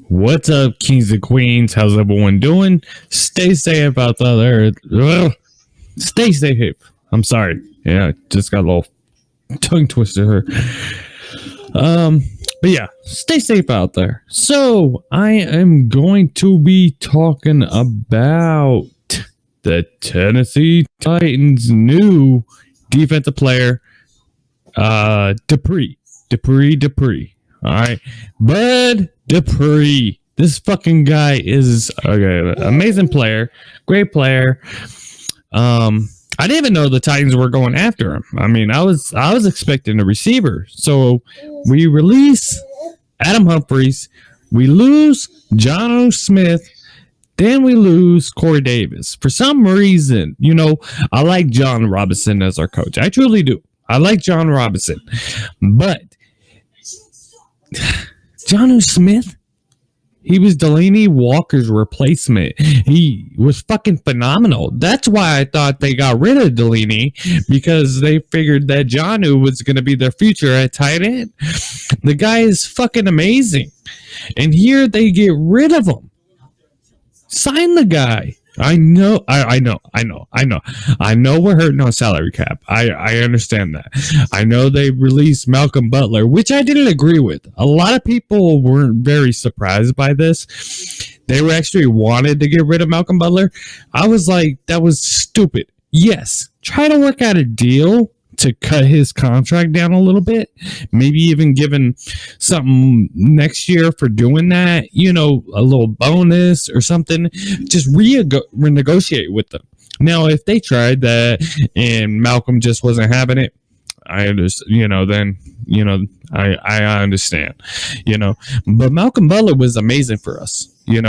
What's up, kings and queens? How's everyone doing? Stay safe out there. Ugh. Stay safe. I'm sorry. Yeah, just got a little tongue twister here. But yeah, stay safe out there. So I am going to be talking about the Tennessee Titans' new defensive player, Dupree. Dupree. All right, Bud Dupree. This fucking guy is an amazing player, great player. I didn't even know the Titans were going after him. I mean, I was expecting a receiver. So we release Adam Humphries, we lose John Smith, then we lose Corey Davis. For some reason, I like John Robinson as our coach. I truly do. I like John Robinson, but John Smith, he was Delaney Walker's replacement. He was fucking phenomenal. That's why I thought they got rid of Delaney, because they figured that Jonnu was going to be their future at tight end. The guy is fucking amazing. And here they get rid of him. Sign the guy. I know we're hurting on salary cap. I understand that. I know they released Malcolm Butler, which I didn't agree with. A lot of people weren't very surprised by this. They were actually wanted to get rid of Malcolm Butler. I was like, that was stupid. Yes, try to work out a deal to cut his contract down a little bit, maybe even giving something next year for doing that, a little bonus or something. Just renegotiate with them. Now, if they tried that and Malcolm just wasn't having it, I understand, then, I understand, but Malcolm Butler was amazing for us, I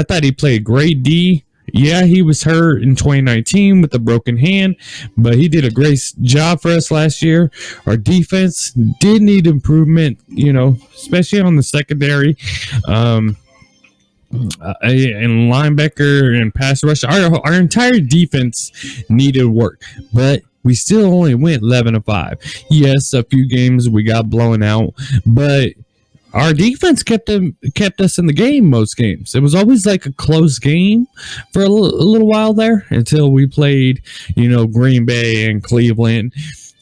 thought he played great D. Yeah, he was hurt in 2019 with a broken hand, but he did a great job for us last year. Our defense did need improvement, especially on the secondary, and linebacker and pass rush. Our entire defense needed work, but we still only went 11-5. Yes, a few games we got blown out, but our defense kept us in the game most games. It was always like a close game for a little while there until we played, Green Bay and Cleveland,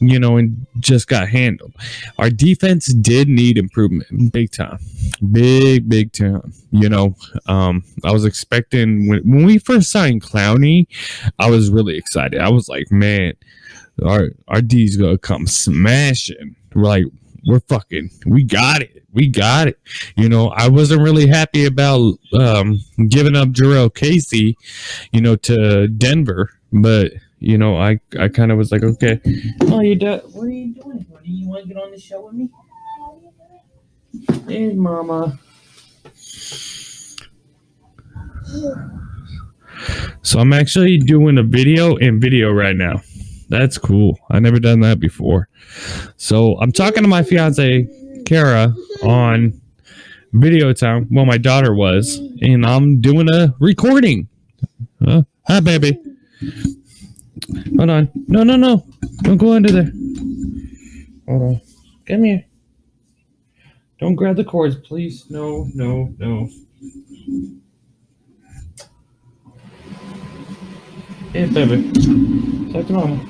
and just got handled. Our defense did need improvement, big time, big time. I was expecting when we first signed Clowney, I was really excited. I was like, man, our D's gonna come smashing. We're like, we got it. I wasn't really happy about giving up Jarrell Casey, to Denver, but I kind of was like, okay. Oh, you what are you doing, honey? You want to get on the show with me? Hey, mama. So I'm actually doing a video right now. That's cool. I never done that before. So I'm talking to my fiance Kara on video time. Well, my daughter was, and I'm doing a recording. Hi, baby. Hold on. No. Don't go under there. Hold on. Come here. Don't grab the cords, please. No. Hey, baby. Talk to mama.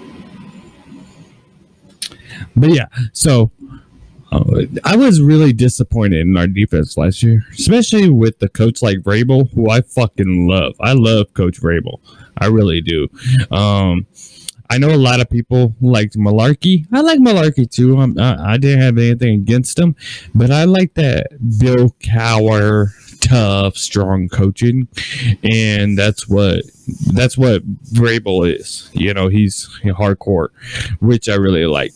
But yeah, so I was really disappointed in our defense last year, especially with the coach like Vrabel, who I fucking love. I love Coach Vrabel. I really do. I know a lot of people liked Malarkey. I like Malarkey too. I didn't have anything against him, but I like that Bill Cowher, tough, strong coaching, and that's what Vrabel is. He's hardcore, which I really like.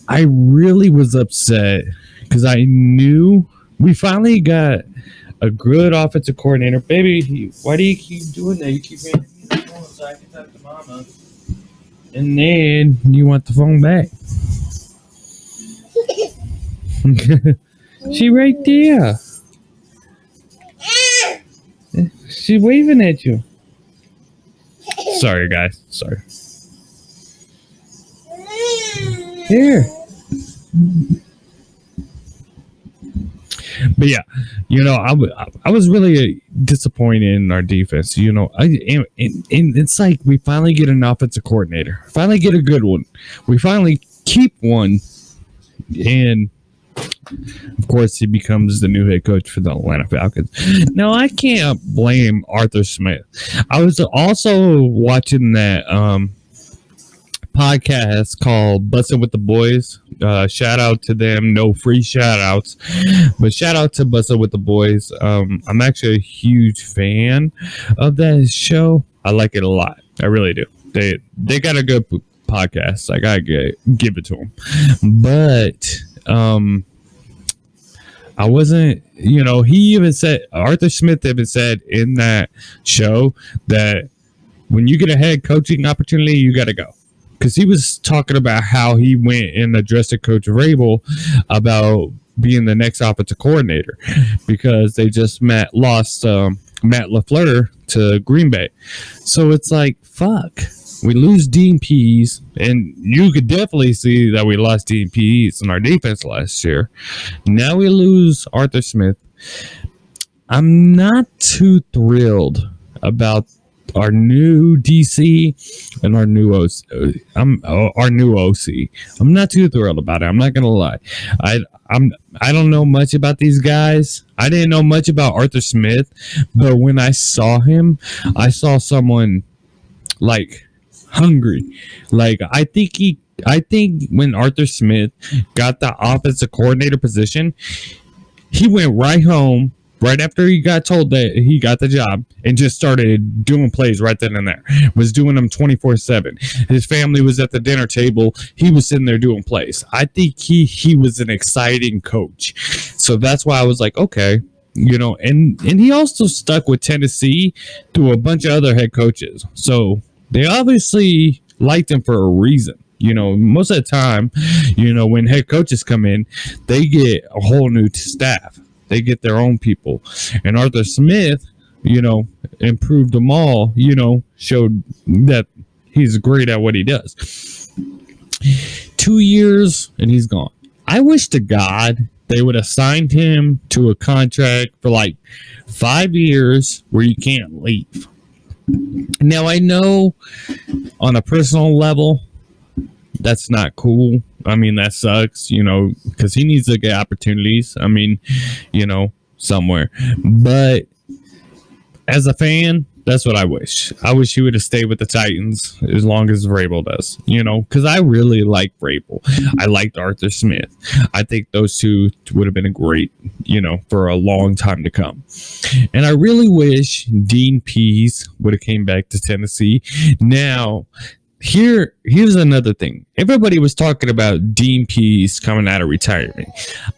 I really was upset because I knew we finally got a good offensive coordinator. Baby, why do you keep doing that? You keep handing me the phone so I can talk to mama. And then you want the phone back. She right there. She's waving at you. Sorry, guys. Sorry. Here. But yeah, I was really disappointed in our defense. And it's like we finally get an offensive coordinator, finally get a good one. We finally keep one, and of course he becomes the new head coach for the Atlanta Falcons. Now I can't blame Arthur Smith. I was also watching that podcast called Bussin' with the Boys. Shout out to them. No free shout outs, but shout out to Bussin' with the Boys. I'm actually a huge fan of that show. I like it a lot. I really do. They got a good podcast. I gotta give it to them. But I wasn't, he even said, Arthur Smith even said in that show that when you get a head coaching opportunity, you got to go. Because he was talking about how he went and addressed Coach Vrabel about being the next offensive coordinator because they just lost Matt LaFleur to Green Bay. So it's like, fuck. We lose Dean Pease, and you could definitely see that we lost Dean Pease in our defense last year. Now we lose Arthur Smith. I'm not too thrilled about our new DC and our new OC. Our new OC. I'm not too thrilled about it. I'm not gonna lie. I don't know much about these guys. I didn't know much about Arthur Smith, but when I saw him, I saw someone like hungry. Like I think when Arthur Smith got the offensive coordinator position, he went right home right after he got told that he got the job and just started doing plays right then and there. Was doing them 24/7. His family was at the dinner table. He was sitting there doing plays. I think he was an exciting coach. So that's why I was like, okay, and he also stuck with Tennessee through a bunch of other head coaches. So they obviously liked him for a reason. Most of the time, when head coaches come in, they get a whole new staff. They get their own people. And Arthur Smith, improved them all, showed that he's great at what he does. 2 years and he's gone. I wish to God they would have signed him to a contract for like 5 years where you can't leave. Now, I know on a personal level, that's not cool. I mean, that sucks, because he needs to get opportunities. I mean, somewhere. But as a fan, that's what I wish. I wish he would have stayed with the Titans as long as Vrabel does, because I really like Vrabel. I liked Arthur Smith. I think those two would have been a great, for a long time to come. And I really wish Dean Pease would have came back to Tennessee. Now, here's another thing. Everybody was talking about Dean Pease coming out of retirement.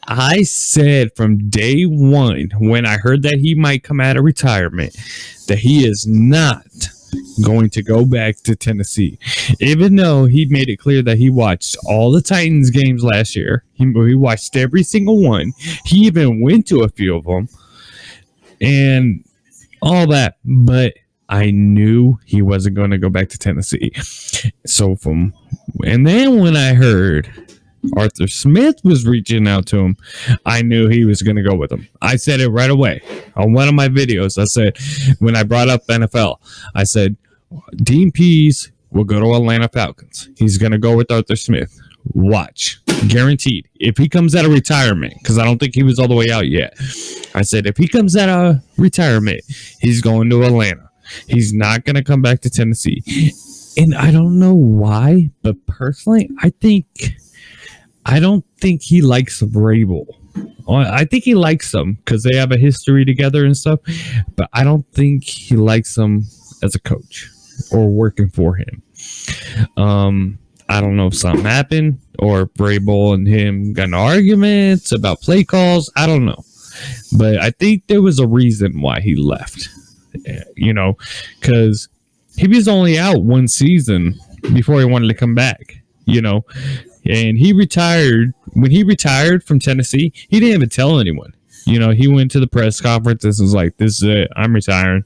I said from day one when I heard that he might come out of retirement that he is not going to go back to Tennessee. Even though he made it clear that he watched all the Titans games last year. He watched every single one. He even went to a few of them and all that. But I knew he wasn't going to go back to Tennessee. And then when I heard Arthur Smith was reaching out to him, I knew he was going to go with him. I said it right away on one of my videos. I said, when I brought up NFL, I said, Dean Pease will go to Atlanta Falcons. He's going to go with Arthur Smith. Watch. Guaranteed. If he comes out of retirement, because I don't think he was all the way out yet. I said, if he comes out of retirement, he's going to Atlanta. He's not going to come back to Tennessee. And I don't know why, but personally, I don't think he likes Vrabel. I think he likes them because they have a history together and stuff, but I don't think he likes them as a coach or working for him. I don't know if something happened or Vrabel and him got in arguments about play calls. I don't know. But I think there was a reason why he left, because he was only out one season before he wanted to come back, and he retired. When he retired from Tennessee, he didn't even tell anyone. He went to the press conference and was like, this is it. I'm retiring,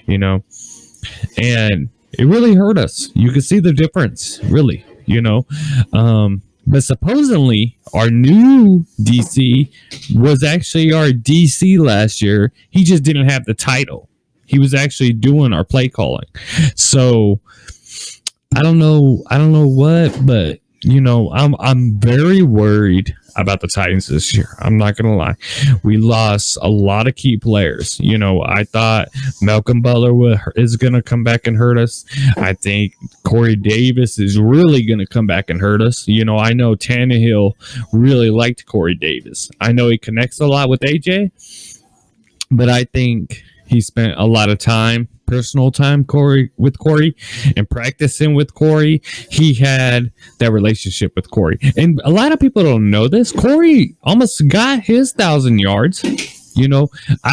and it really hurt us. You could see the difference, really, But supposedly, our new DC was actually our DC last year. He just didn't have the title. He was actually doing our play calling. So I don't know. I don't know what, but I'm very worried about the Titans this year. I'm not gonna lie. We lost a lot of key players. I thought Malcolm Butler is gonna come back and hurt us. I think Corey Davis is really gonna come back and hurt us. I know Tannehill really liked Corey Davis. I know he connects a lot with AJ, but I think he spent a lot of time, personal time, with Corey, and practicing with Corey. He had that relationship with Corey, and a lot of people don't know this. Corey almost got his 1,000 yards. I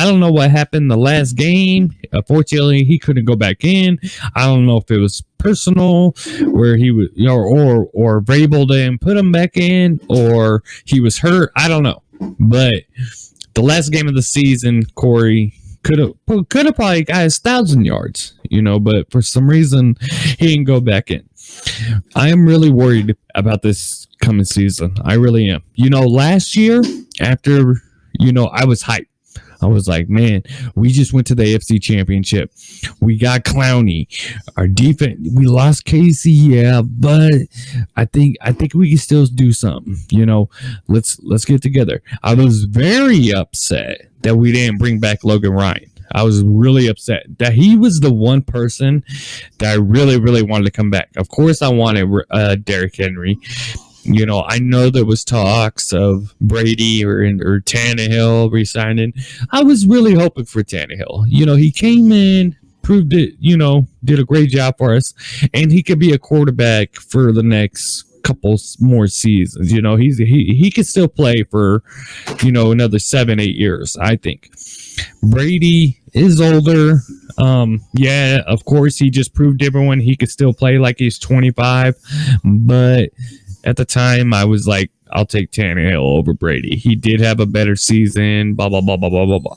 don't know what happened the last game. Unfortunately, he couldn't go back in. I don't know if it was personal, where he was, or Vrabel didn't put him back in, or he was hurt. I don't know, but the last game of the season, Corey could have probably got his 1,000 yards, but for some reason he didn't go back in. I am really worried about this coming season. I really am. Last year, after, I was hyped. I was like, man, we just went to the AFC Championship. We got Clowney. Our defense, we lost Casey, yeah, but I think we can still do something. Let's get together. I was very upset that we didn't bring back Logan Ryan. I was really upset that he was the one person that I really, really wanted to come back. Of course, I wanted Derrick Henry. I know there was talks of Brady or Tannehill resigning. I was really hoping for Tannehill. He came in, proved it, did a great job for us, and he could be a quarterback for the next couple more seasons. He could still play for, another 7-8 years, I think. Brady is older. Yeah, of course, he just proved everyone he could still play like he's 25, but at the time, I was like, I'll take Tannehill over Brady. He did have a better season, blah, blah, blah, blah, blah, blah, blah.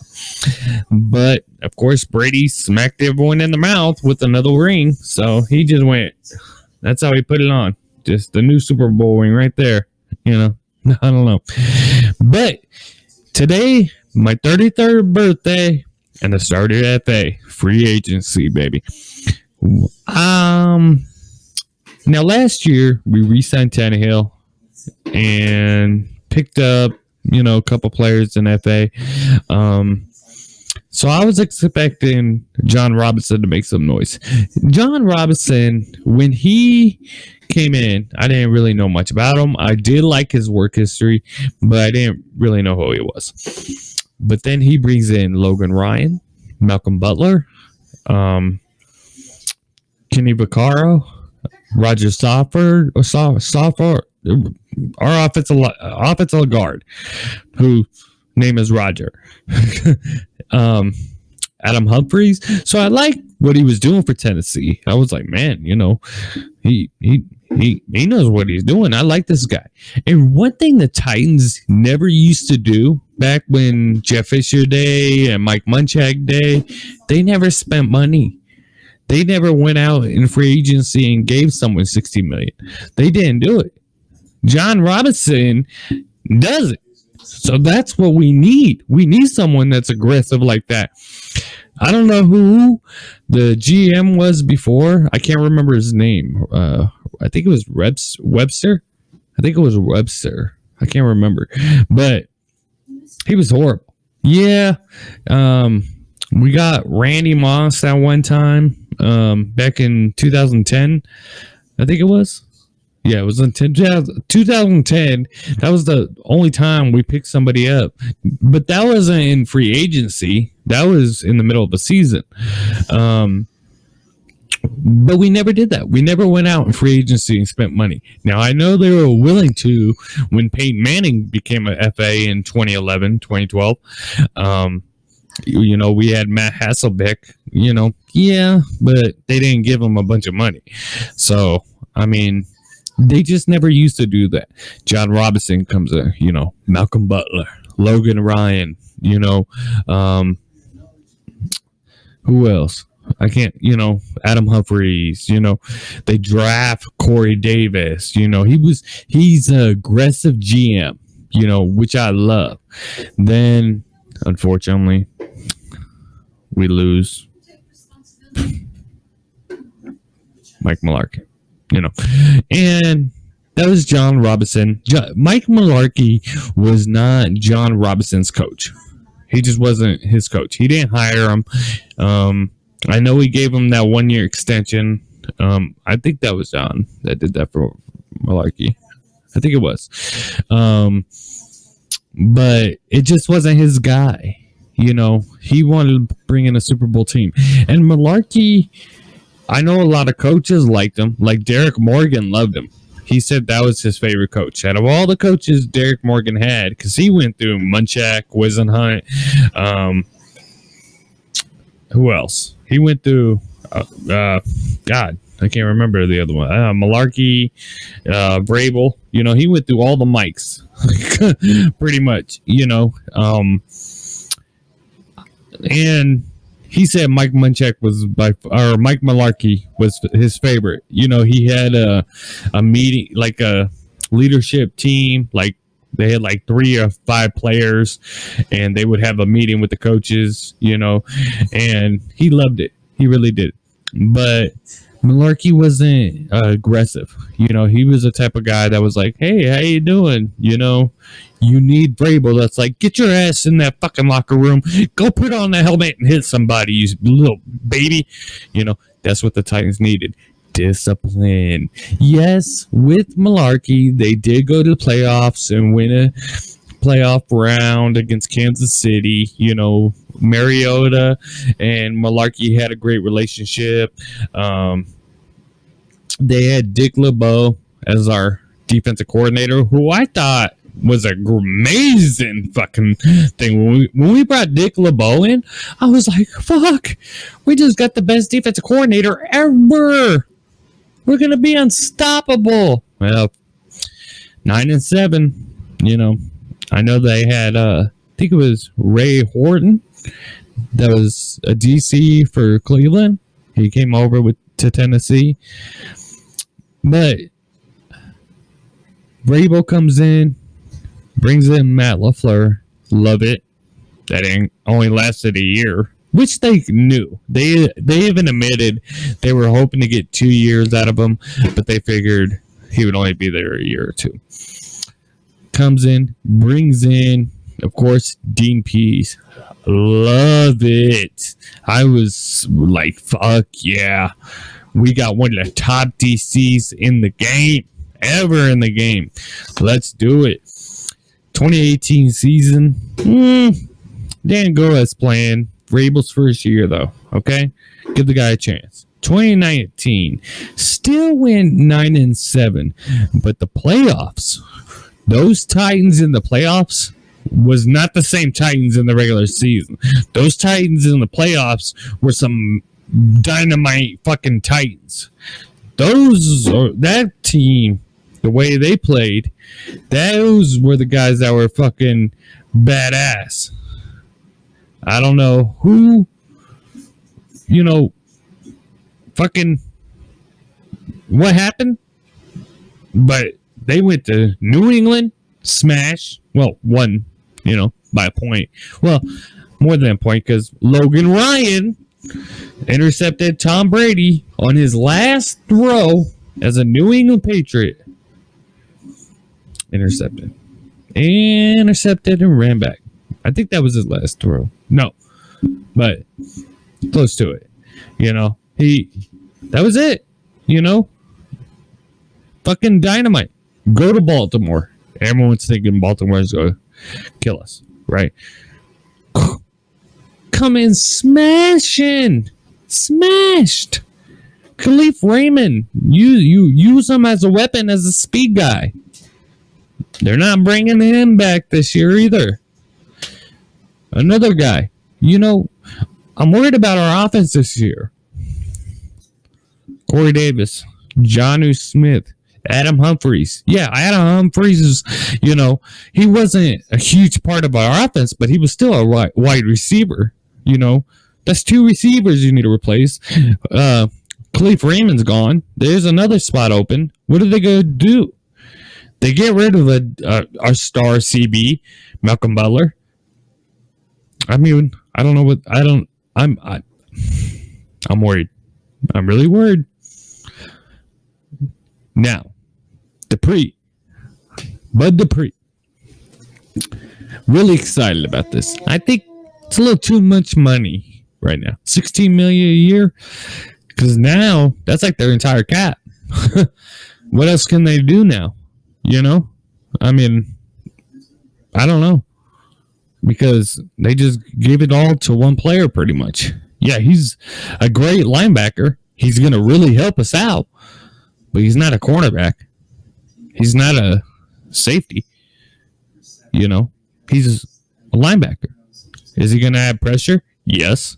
But, of course, Brady smacked everyone in the mouth with another ring. So he just went, that's how he put it on. Just the new Super Bowl ring right there. I don't know. But today, my 33rd birthday, and I started FA, free agency, baby. Now, last year, we re-signed Tannehill and picked up, a couple players in FA. So I was expecting John Robinson to make some noise. John Robinson, when he came in, I didn't really know much about him. I did like his work history, but I didn't really know who he was. But then he brings in Logan Ryan, Malcolm Butler, Kenny Vaccaro, Roger Stafford, our offensive guard, whose name is Roger. Adam Humphries. So I like what he was doing for Tennessee. I was like, man, he knows what he's doing. I like this guy. And one thing the Titans never used to do back when Jeff Fisher Day and Mike Munchak Day, they never spent money. They never went out in free agency and gave someone $60 million. They didn't do it. John Robinson does it. So that's what we need. We need someone that's aggressive like that. I don't know who the GM was before. I can't remember his name. I think it was Webster. I can't remember. But he was horrible. Yeah. We got Randy Moss at one time. Back in 2010, I think it was. Yeah, it was in 2010. That was the only time we picked somebody up. But that wasn't in free agency. That was in the middle of the season. But we never did that. We never went out in free agency and spent money. Now, I know they were willing to when Peyton Manning became a FA in 2011, 2012. We had Matt Hasselbeck, yeah, but they didn't give him a bunch of money. So, they just never used to do that. John Robinson comes in, Malcolm Butler, Logan Ryan, who else? I can't, Adam Humphries, they draft Corey Davis, he's an aggressive GM, which I love. Then, unfortunately, we lose Mike Mularkey, and that was John Robinson. Mike Mularkey was not John Robinson's coach. He just wasn't his coach. He didn't hire him. I know he gave him that 1-year extension. I think that was John that did that for Mularkey. I think it was. But it just wasn't his guy. He wanted to bring in a Super Bowl team. And Mularkey, I know a lot of coaches liked him. Like Derek Morgan loved him. He said that was his favorite coach. Out of all the coaches Derek Morgan had, because he went through Munchak, Wisenhunt, who else? He went through, God, I can't remember the other one. Mularkey, Vrabel. He went through all the mics, pretty much, and he said Mike Munchak was Mike Mularkey was his favorite. He had a meeting, like a leadership team, like they had like 3 or 5 players, and they would have a meeting with the coaches, and he loved it. He really did. But Mularkey wasn't aggressive. He was the type of guy that was like, hey, how you doing? You need Vrabel that's like, get your ass in that fucking locker room. Go put on the helmet and hit somebody, you little baby. That's what the Titans needed. Discipline. Yes, with Mularkey, they did go to the playoffs and win a playoff round against Kansas City. Mariota and Mularkey had a great relationship. They had Dick LeBeau as our defensive coordinator, who I thought was an amazing fucking thing. When we brought Dick LeBeau in, I was like, fuck, we just got the best defensive coordinator ever. We're going to be unstoppable. Well, 9-7, I know they had, I think it was Ray Horton that was a DC for Cleveland. He came over to Tennessee. But Vrabel comes in, brings in Matt LaFleur. Love it. That only lasted a year, which they knew. They even admitted they were hoping to get 2 years out of him, but they figured he would only be there a year or 2. Comes in, brings in, of course, Dean Pease. Love it. I was like, fuck yeah. We got one of the top DCs in the game, ever in the game. Let's do it. 2018 season, didn't go as planned. Vrabel's first year, though, okay? Give the guy a chance. 2019, still went 9-7, but the playoffs, those Titans in the playoffs was not the same Titans in the regular season. Those Titans in the playoffs were some dynamite fucking Titans. That team, the way they played, those were the guys that were fucking badass. I don't know who, fucking what happened, but they went to New England, smash. Well, won, by a point. Well, more than a point, because Logan Ryan intercepted Tom Brady on his last throw as a New England Patriot. Intercepted and ran back. I think that was his last throw. No, but close to it. That was it. Fucking dynamite. Go to Baltimore. Everyone's thinking Baltimore is going to kill us, right? Come in smashing. Smashed. Khalif Raymond. You use him as a weapon, as a speed guy. They're not bringing him back this year either. Another guy. I'm worried about our offense this year. Corey Davis, Jonnu Smith, Adam Humphries. Yeah, Adam Humphries is, he wasn't a huge part of our offense, but he was still a wide receiver. That's 2 receivers you need to replace. Khalif Raymond's gone. There's another spot open. What are they going to do? They get rid of our star CB, Malcolm Butler. I mean, I don't know what I'm worried. I'm really worried. Now, Dupree. Bud Dupree. Really excited about this. I think it's a little too much money right now. $16 million a year. Because now that's like their entire cap. What else can they do now? You know? I mean, I don't know. Because they just gave it all to one player pretty much. Yeah, he's a great linebacker. He's going to really help us out. But he's not a cornerback. He's not a safety. You know? He's a linebacker. Is he going to add pressure? Yes.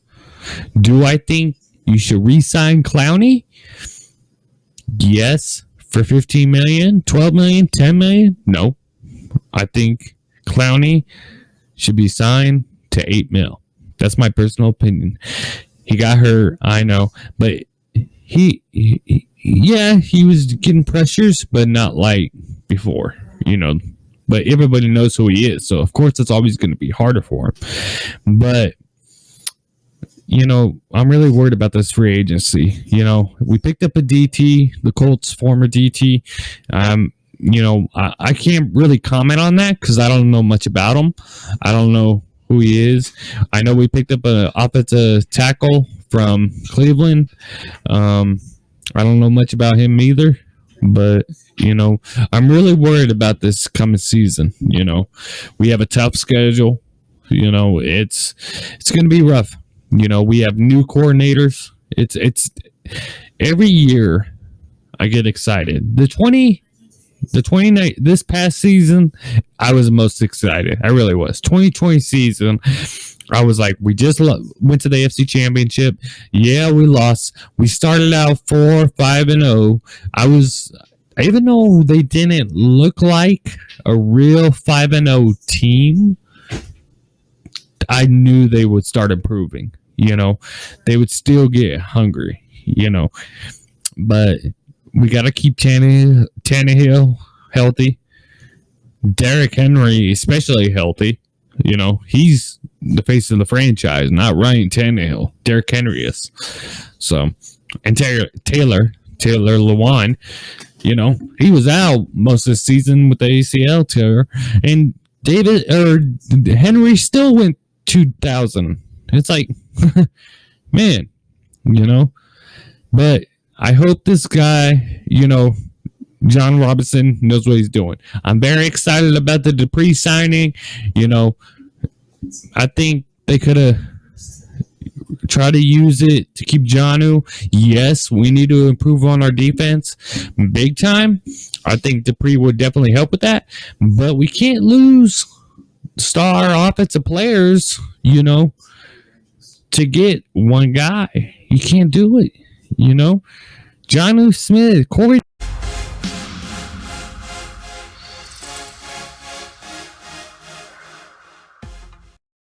Do I think you should re-sign Clowney? Yes. For $15 million, $12 million, $10 million? No. I think Clowney should be signed to $8 million. That's my personal opinion. He got hurt, I know, but he was getting pressures, but not like before, you know. But everybody knows who he is, so of course it's always going to be harder for him. But you know, I'm really worried about this free agency. You know, we picked up a DT, the Colts' former DT. You know, I can't really comment on that because I don't know much about him. I don't know who he is. I know we picked up an offensive tackle from Cleveland. I don't know much about him either. But, you know, I'm really worried about this coming season. You know, we have a tough schedule. You know, it's going to be rough. You know, we have new coordinators. It's every year I get excited. The 29 this past season, I was most excited. I really was. 2020 season, I was like, we just went to the AFC Championship. Yeah, we lost. We started out 4-5-0. Even though they didn't look like a real 5-0 team, I knew they would start improving. You know, they would still get hungry, you know. But we got to keep Tannehill healthy. Derrick Henry, especially healthy. You know, he's the face of the franchise, not Ryan Tannehill. Derrick Henry is. So, and Taylor Lewan, you know, he was out most of the season with the ACL tear. And Henry still went 2,000. It's like, man, you know. But I hope this guy, you know, John Robinson knows what he's doing. I'm very excited about the Dupree signing. You know, I think they could have tried to use it to keep Jonnu. Yes, we need to improve on our defense big time. I think Dupree would definitely help with that. But we can't lose star offensive players, you know, to get one guy. You can't do it, you know. Jonnu Smith, Corey